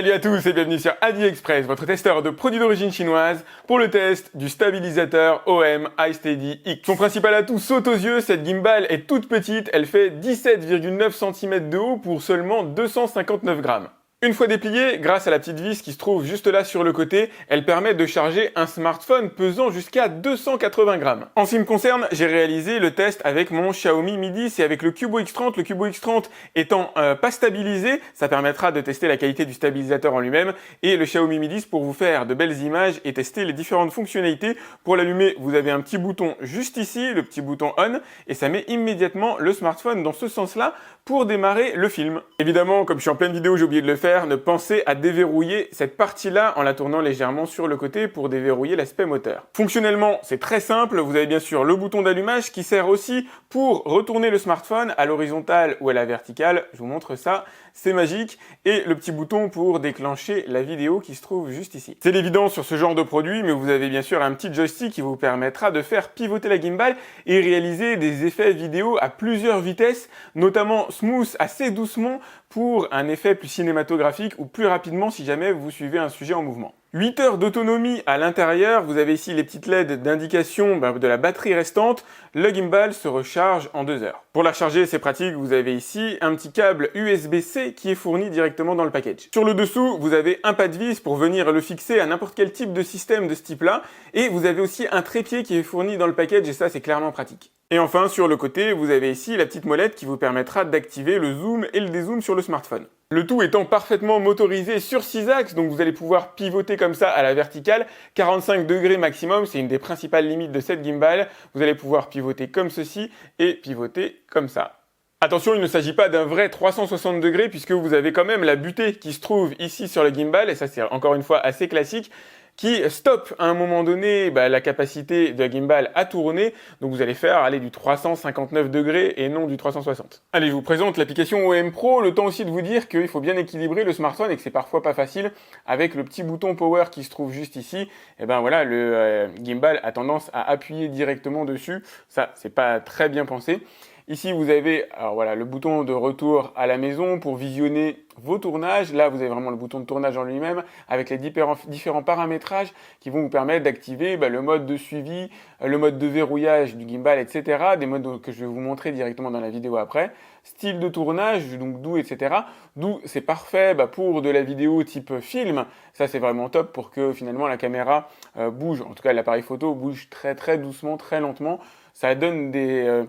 Salut à tous et bienvenue sur AliExpress, votre testeur de produits d'origine chinoise pour le test du stabilisateur OM iSteady X. Son principal atout saute aux yeux, cette gimbal est toute petite, elle fait 17,9 cm de haut pour seulement 259 grammes. Une fois dépliée, grâce à la petite vis qui se trouve juste là sur le côté, elle permet de charger un smartphone pesant jusqu'à 280 grammes. En ce qui me concerne, j'ai réalisé le test avec mon Xiaomi Mi 10 et avec le Cubo X30. Le Cubo X30 étant pas stabilisé, ça permettra de tester la qualité du stabilisateur en lui-même, et le Xiaomi Mi 10 pour vous faire de belles images et tester les différentes fonctionnalités. Pour l'allumer, vous avez un petit bouton juste ici, le petit bouton on, et ça met immédiatement le smartphone dans ce sens-là pour démarrer le film. Évidemment, comme je suis en pleine vidéo, j'ai oublié de le faire, ne pensez à déverrouiller cette partie-là en la tournant légèrement sur le côté pour déverrouiller l'aspect moteur. Fonctionnellement, c'est très simple. Vous avez bien sûr le bouton d'allumage qui sert aussi pour retourner le smartphone à l'horizontale ou à la verticale. Je vous montre ça, c'est magique. Et le petit bouton pour déclencher la vidéo qui se trouve juste ici. C'est l'évidence sur ce genre de produit, mais vous avez bien sûr un petit joystick qui vous permettra de faire pivoter la gimbal et réaliser des effets vidéo à plusieurs vitesses, notamment smooth assez doucement pour un effet plus cinématographique ou plus rapidement si jamais vous suivez un sujet en mouvement. 8 heures d'autonomie à l'intérieur, vous avez ici les petites LED d'indication de la batterie restante, le gimbal se recharge en 2 heures. Pour la recharger, c'est pratique, vous avez ici un petit câble USB-C qui est fourni directement dans le package. Sur le dessous, vous avez un pas de vis pour venir le fixer à n'importe quel type de système de ce type-là, et vous avez aussi un trépied qui est fourni dans le package, et ça c'est clairement pratique. Et enfin, sur le côté, vous avez ici la petite molette qui vous permettra d'activer le zoom et le dézoom sur le smartphone. Le tout étant parfaitement motorisé sur 6 axes, donc vous allez pouvoir pivoter comme ça à la verticale, 45 degrés maximum, c'est une des principales limites de cette gimbal. Vous allez pouvoir pivoter comme ceci et pivoter comme ça. Attention, il ne s'agit pas d'un vrai 360 degrés puisque vous avez quand même la butée qui se trouve ici sur la gimbal, et ça c'est encore une fois assez classique, qui stoppe à un moment donné la capacité de la gimbal à tourner. Donc vous allez faire aller du 359 degrés et non du 360. Allez, je vous présente l'application OM Pro. Le temps aussi de vous dire qu'il faut bien équilibrer le smartphone et que c'est parfois pas facile avec le petit bouton power qui se trouve juste ici. Et ben voilà, le gimbal a tendance à appuyer directement dessus. Ça, c'est pas très bien pensé. Ici, vous avez alors voilà, le bouton de retour à la maison pour visionner vos tournages. Là, vous avez vraiment le bouton de tournage en lui-même avec les différents paramétrages qui vont vous permettre d'activer le mode de suivi, le mode de verrouillage du gimbal, etc. Des modes que je vais vous montrer directement dans la vidéo après. Style de tournage, donc d'où, etc. D'où c'est parfait pour de la vidéo type film. Ça, c'est vraiment top pour que finalement la caméra bouge, en tout cas l'appareil photo bouge très très doucement, très lentement. Ça donne des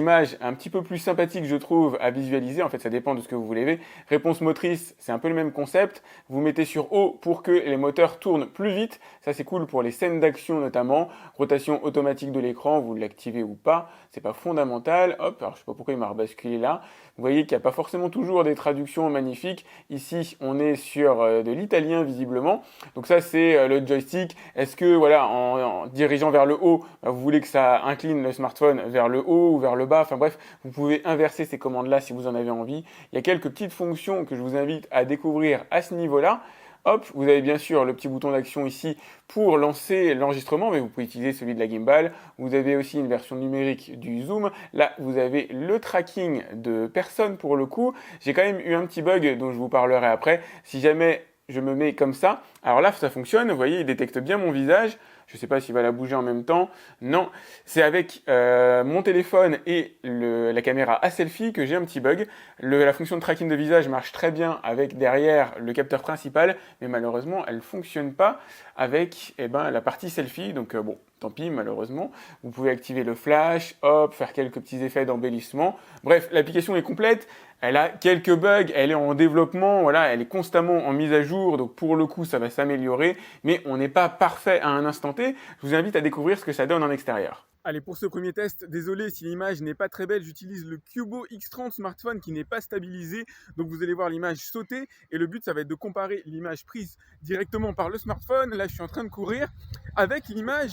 images un petit peu plus sympathiques, je trouve, à visualiser. En fait, ça dépend de ce que vous voulez. Réponse motrice, c'est un peu le même concept. Vous mettez sur haut pour que les moteurs tournent plus vite. Ça, c'est cool pour les scènes d'action notamment. Rotation automatique de l'écran, vous l'activez ou pas. C'est pas fondamental. Hop, alors je sais pas pourquoi il m'a rebasculé là. Vous voyez qu'il n'y a pas forcément toujours des traductions magnifiques. Ici, on est sur de l'italien visiblement. Donc ça, c'est le joystick. Est-ce que, voilà, en dirigeant vers le haut, vous voulez que ça incline le smartphone vers le haut ou vers le bas? Enfin bref, vous pouvez inverser ces commandes-là si vous en avez envie. Il y a quelques petites fonctions que je vous invite à découvrir à ce niveau-là. Hop, vous avez bien sûr le petit bouton d'action ici pour lancer l'enregistrement, mais vous pouvez utiliser celui de la gimbal. Vous avez aussi une version numérique du zoom. Là, vous avez le tracking de personne pour le coup. J'ai quand même eu un petit bug dont je vous parlerai après. Si jamais je me mets comme ça, alors là, ça fonctionne. Vous voyez, il détecte bien mon visage. Je ne sais pas s'il va la bouger en même temps. Non, c'est avec mon téléphone et la caméra à selfie que j'ai un petit bug. La fonction de tracking de visage marche très bien avec derrière le capteur principal, mais malheureusement, elle ne fonctionne pas avec la partie selfie. Donc bon, tant pis, malheureusement. Vous pouvez activer le flash, hop, faire quelques petits effets d'embellissement. Bref, l'application est complète. Elle a quelques bugs, elle est en développement, voilà, elle est constamment en mise à jour, donc pour le coup ça va s'améliorer, mais on n'est pas parfait à un instant T. Je vous invite à découvrir ce que ça donne en extérieur. Allez, pour ce premier test, désolé si l'image n'est pas très belle, j'utilise le Cubo X30 smartphone qui n'est pas stabilisé, donc vous allez voir l'image sauter, et le but ça va être de comparer l'image prise directement par le smartphone, là je suis en train de courir, avec l'image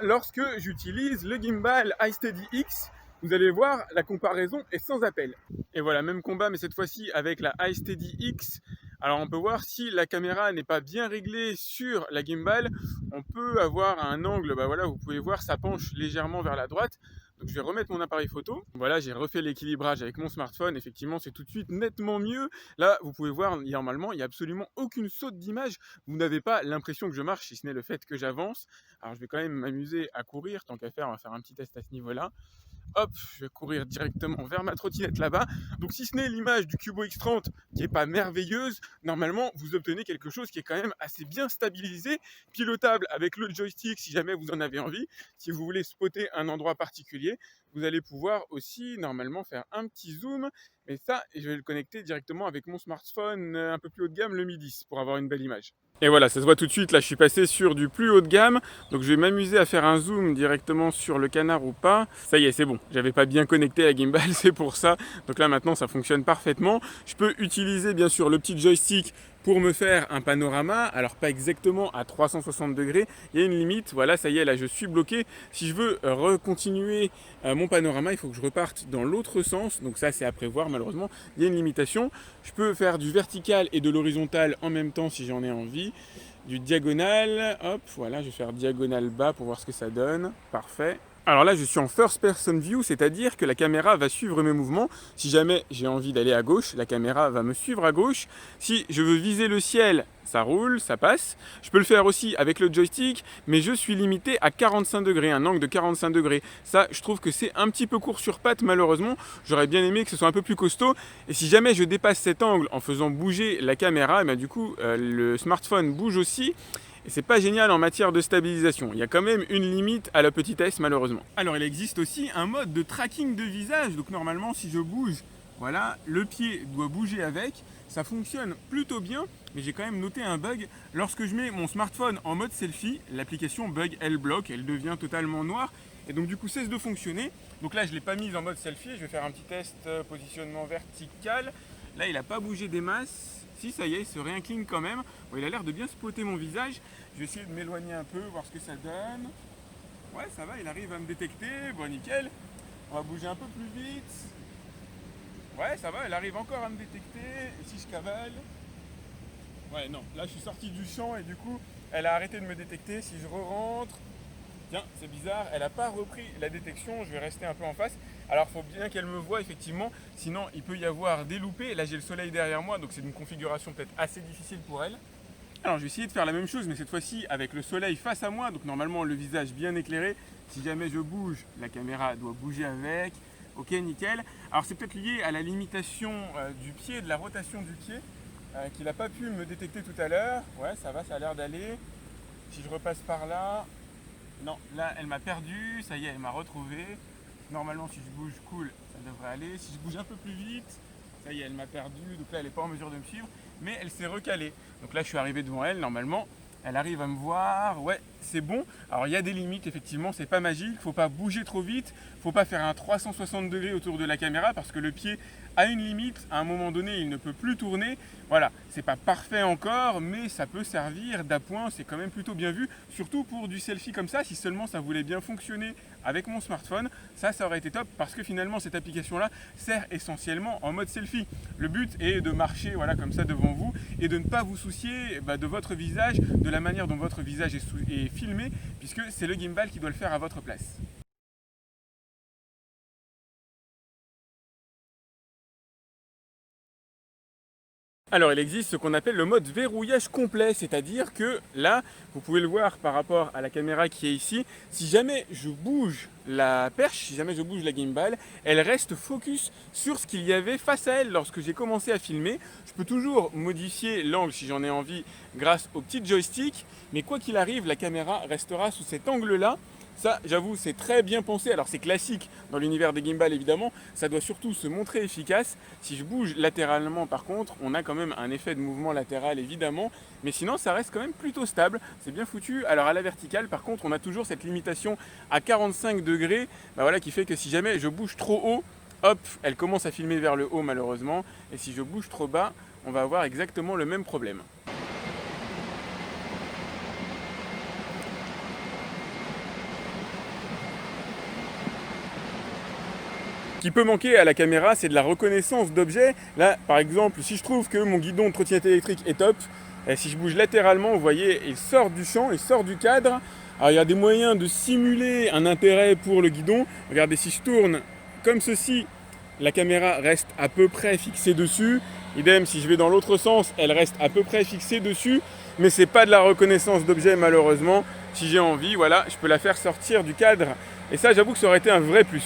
lorsque j'utilise le gimbal iSteady X. Vous allez voir, la comparaison est sans appel. Et voilà, même combat, mais cette fois-ci avec la iSteady X. Alors on peut voir si la caméra n'est pas bien réglée sur la gimbal, on peut avoir un angle, voilà, vous pouvez voir, ça penche légèrement vers la droite. Donc je vais remettre mon appareil photo. Voilà, j'ai refait l'équilibrage avec mon smartphone. Effectivement, c'est tout de suite nettement mieux. Là, vous pouvez voir, normalement, il n'y a absolument aucune saute d'image. Vous n'avez pas l'impression que je marche, si ce n'est le fait que j'avance. Alors je vais quand même m'amuser à courir, tant qu'à faire, on va faire un petit test à ce niveau-là. Hop, je vais courir directement vers ma trottinette là-bas. Donc si ce n'est l'image du Cubo X30 qui n'est pas merveilleuse, normalement vous obtenez quelque chose qui est quand même assez bien stabilisé, pilotable avec le joystick si jamais vous en avez envie. Si vous voulez spotter un endroit particulier, vous allez pouvoir aussi normalement faire un petit zoom. Mais ça, je vais le connecter directement avec mon smartphone un peu plus haut de gamme, le Mi 10, pour avoir une belle image. Et voilà, ça se voit tout de suite, là je suis passé sur du plus haut de gamme, donc je vais m'amuser à faire un zoom directement sur le canard ou pas. Ça y est, c'est bon, j'avais pas bien connecté la gimbal, c'est pour ça. Donc là maintenant ça fonctionne parfaitement. Je peux utiliser bien sûr le petit joystick pour me faire un panorama, alors pas exactement à 360 degrés, il y a une limite, voilà, ça y est, là je suis bloqué. Si je veux recontinuer mon panorama, il faut que je reparte dans l'autre sens, donc ça c'est à prévoir malheureusement, il y a une limitation. Je peux faire du vertical et de l'horizontal en même temps si j'en ai envie. Du diagonal, hop, voilà, je vais faire diagonal bas pour voir ce que ça donne, parfait. Alors là, je suis en first person view, c'est-à-dire que la caméra va suivre mes mouvements. Si jamais j'ai envie d'aller à gauche, la caméra va me suivre à gauche. Si je veux viser le ciel, ça roule, ça passe. Je peux le faire aussi avec le joystick, mais je suis limité à 45 degrés, un angle de 45 degrés. Ça, je trouve que c'est un petit peu court sur patte, malheureusement. J'aurais bien aimé que ce soit un peu plus costaud. Et si jamais je dépasse cet angle en faisant bouger la caméra, et bien du coup, le smartphone bouge aussi. Et c'est pas génial en matière de stabilisation. Il y a quand même une limite à la petitesse malheureusement. Alors il existe aussi un mode de tracking de visage. Donc normalement si je bouge, voilà, le pied doit bouger avec. Ça fonctionne plutôt bien, mais j'ai quand même noté un bug. Lorsque je mets mon smartphone en mode selfie, l'application bug, elle bloque, elle devient totalement noire. Et donc du coup cesse de fonctionner. Donc là je ne l'ai pas mise en mode selfie. Je vais faire un petit test positionnement vertical. Là il n'a pas bougé des masses. Si, ça y est, il se réincline quand même. Bon, il a l'air de bien spotter mon visage. Je vais essayer de m'éloigner un peu, voir ce que ça donne. Ouais, ça va, il arrive à me détecter. Bon, nickel. On va bouger un peu plus vite. Ouais, ça va, elle arrive encore à me détecter. Et si je cavale? Ouais, non, là je suis sorti du champ et du coup, elle a arrêté de me détecter. Si je re-rentre, tiens, c'est bizarre, elle n'a pas repris la détection, je vais rester un peu en face. Alors il faut bien qu'elle me voie effectivement, sinon il peut y avoir des loupés. Là j'ai le soleil derrière moi, donc c'est une configuration peut-être assez difficile pour elle. Alors je vais essayer de faire la même chose, mais cette fois-ci avec le soleil face à moi, donc normalement le visage bien éclairé. Si jamais je bouge, la caméra doit bouger avec. Ok, nickel. Alors c'est peut-être lié à la limitation du pied, de la rotation du pied, qu'il n'a pas pu me détecter tout à l'heure. Ouais, ça va, ça a l'air d'aller. Si je repasse par là, non, là elle m'a perdu, ça y est, elle m'a retrouvé. Normalement si je bouge, cool, ça devrait aller. Si je bouge un peu plus vite, ça y est, elle m'a perdu, donc là elle n'est pas en mesure de me suivre, mais elle s'est recalée. Donc là je suis arrivé devant elle, normalement, elle arrive à me voir, ouais, c'est bon. Alors il y a des limites, effectivement, c'est pas magique, faut pas bouger trop vite, faut pas faire un 360 degrés autour de la caméra parce que le pied a une limite, à un moment donné il ne peut plus tourner. Voilà, c'est pas parfait encore, mais ça peut servir d'appoint, c'est quand même plutôt bien vu, surtout pour du selfie comme ça. Si seulement ça voulait bien fonctionner avec mon smartphone, ça aurait été top parce que finalement cette application-là sert essentiellement en mode selfie. Le but est de marcher voilà, comme ça devant vous et de ne pas vous soucier de votre visage, de la manière dont votre visage est filmé, puisque c'est le gimbal qui doit le faire à votre place. Alors il existe ce qu'on appelle le mode verrouillage complet, c'est-à-dire que là, vous pouvez le voir par rapport à la caméra qui est ici, si jamais je bouge la perche, si jamais je bouge la gimbal, elle reste focus sur ce qu'il y avait face à elle lorsque j'ai commencé à filmer. Je peux toujours modifier l'angle si j'en ai envie grâce au petit joystick, mais quoi qu'il arrive, la caméra restera sous cet angle-là. Ça, j'avoue, c'est très bien pensé. Alors, c'est classique dans l'univers des gimbals, évidemment. Ça doit surtout se montrer efficace. Si je bouge latéralement, par contre, on a quand même un effet de mouvement latéral, évidemment. Mais sinon, ça reste quand même plutôt stable. C'est bien foutu. Alors, à la verticale, par contre, on a toujours cette limitation à 45 degrés. Voilà, qui fait que si jamais je bouge trop haut, hop, elle commence à filmer vers le haut, malheureusement. Et si je bouge trop bas, on va avoir exactement le même problème. Ce qui peut manquer à la caméra, c'est de la reconnaissance d'objets. Là, par exemple, si je trouve que mon guidon de trottinette électrique est top, et si je bouge latéralement, vous voyez, il sort du champ, il sort du cadre. Alors il y a des moyens de simuler un intérêt pour le guidon. Regardez, si je tourne comme ceci, la caméra reste à peu près fixée dessus. Idem, si je vais dans l'autre sens, elle reste à peu près fixée dessus. Mais c'est pas de la reconnaissance d'objet malheureusement. Si j'ai envie, voilà, je peux la faire sortir du cadre. Et ça, j'avoue que ça aurait été un vrai plus.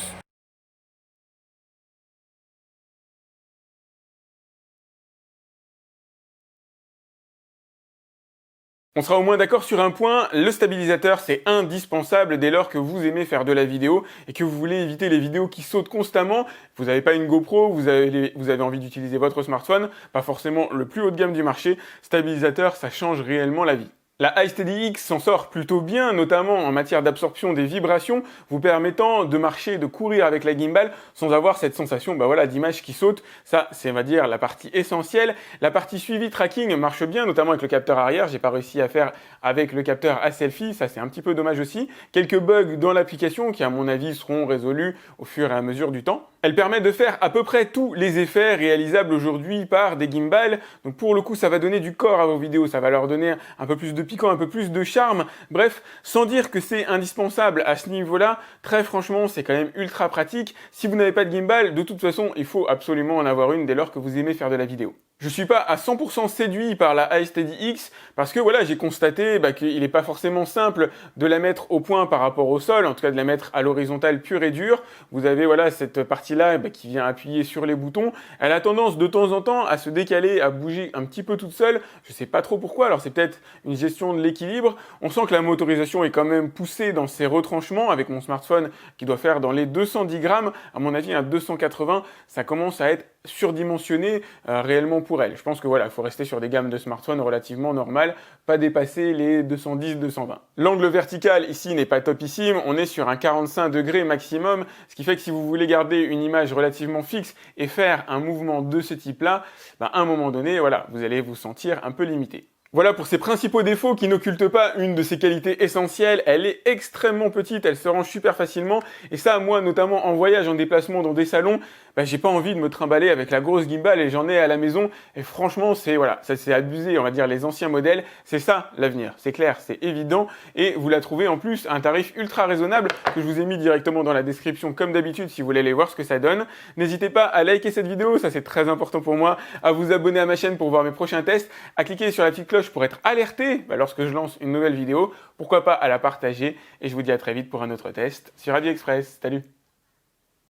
On sera au moins d'accord sur un point, le stabilisateur c'est indispensable dès lors que vous aimez faire de la vidéo et que vous voulez éviter les vidéos qui sautent constamment. Vous n'avez pas une GoPro, vous avez envie d'utiliser votre smartphone, pas forcément le plus haut de gamme du marché, stabilisateur ça change réellement la vie. La iSteady-X s'en sort plutôt bien, notamment en matière d'absorption des vibrations, vous permettant de marcher, de courir avec la gimbal sans avoir cette sensation d'image qui saute. Ça, c'est on va dire la partie essentielle. La partie suivi tracking marche bien, notamment avec le capteur arrière. J'ai pas réussi à faire avec le capteur à selfie, ça c'est un petit peu dommage aussi. Quelques bugs dans l'application qui à mon avis seront résolus au fur et à mesure du temps. Elle permet de faire à peu près tous les effets réalisables aujourd'hui par des gimbals. Donc pour le coup, ça va donner du corps à vos vidéos, ça va leur donner un peu plus de piquant, un peu plus de charme. Bref, sans dire que c'est indispensable à ce niveau-là, très franchement, c'est quand même ultra pratique. Si vous n'avez pas de gimbal, de toute façon, il faut absolument en avoir une dès lors que vous aimez faire de la vidéo. Je suis pas à 100% séduit par la iSteady-X parce que voilà, j'ai constaté qu'il n'est pas forcément simple de la mettre au point par rapport au sol, en tout cas de la mettre à l'horizontale pure et dure. Vous avez voilà cette partie-là qui vient appuyer sur les boutons. Elle a tendance de temps en temps à se décaler, à bouger un petit peu toute seule. Je sais pas trop pourquoi, alors c'est peut-être une gestion de l'équilibre. On sent que la motorisation est quand même poussée dans ses retranchements avec mon smartphone qui doit faire dans les 210 grammes. À mon avis, un 280, ça commence à être surdimensionné réellement pour elle. Je pense que voilà, il faut rester sur des gammes de smartphones relativement normales, pas dépasser les 210-220. L'angle vertical ici n'est pas topissime, on est sur un 45 degrés maximum, ce qui fait que si vous voulez garder une image relativement fixe et faire un mouvement de ce type-là, à un moment donné, voilà, vous allez vous sentir un peu limité. Voilà pour ses principaux défauts qui n'occultent pas une de ses qualités essentielles. Elle est extrêmement petite, elle se range super facilement. Et ça, moi, notamment en voyage, en déplacement dans des salons, j'ai pas envie de me trimballer avec la grosse gimbal et j'en ai à la maison. Et franchement, c'est voilà, ça c'est abusé. On va dire les anciens modèles, c'est ça l'avenir. C'est clair, c'est évident. Et vous la trouvez en plus à un tarif ultra raisonnable que je vous ai mis directement dans la description comme d'habitude si vous voulez aller voir ce que ça donne. N'hésitez pas à liker cette vidéo, ça c'est très important pour moi, à vous abonner à ma chaîne pour voir mes prochains tests, à cliquer sur la petite cloche pour être alerté lorsque je lance une nouvelle vidéo, pourquoi pas à la partager, et je vous dis à très vite pour un autre test sur AliExpress. Salut!